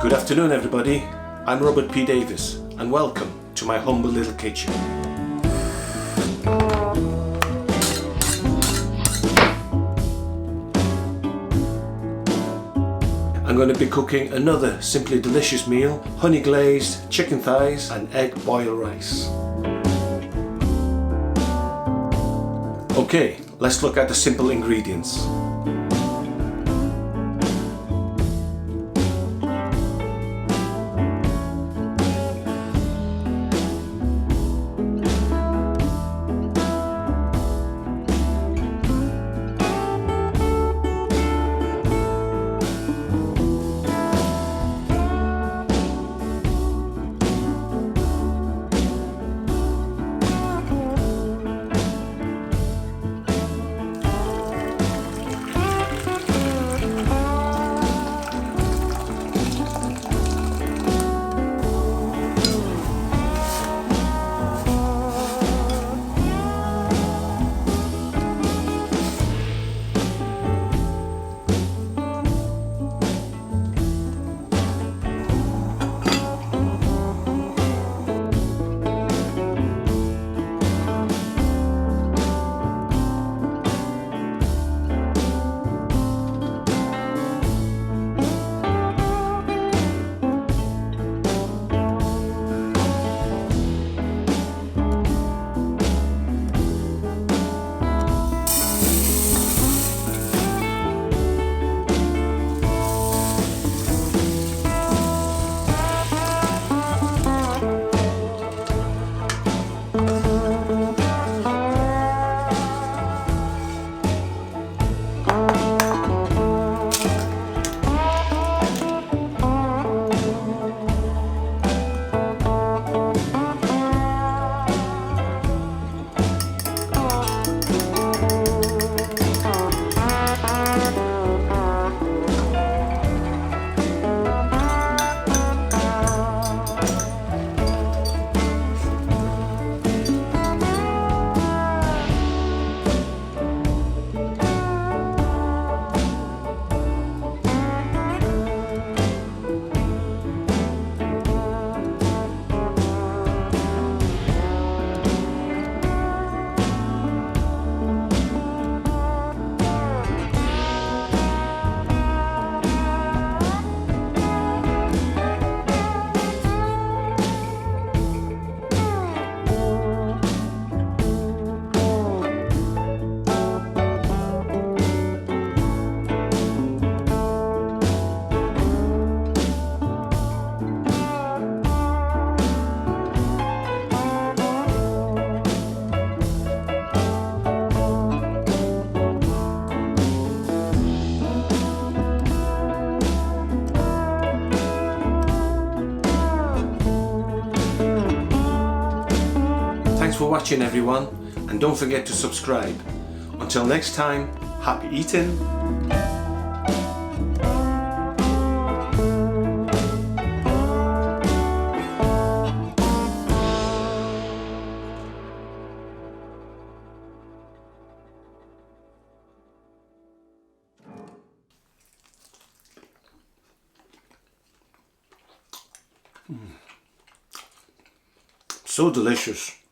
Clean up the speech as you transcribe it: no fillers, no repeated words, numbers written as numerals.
Good afternoon everybody, I'm Robert P Davies and welcome to my humble little kitchen. I'm going to be cooking another simply delicious meal, honey glazed chicken thighs and egg boiled rice. Okay, let's look at the simple ingredients. Thanks for watching everyone, and don't forget to subscribe. Until next time, happy eating! So delicious.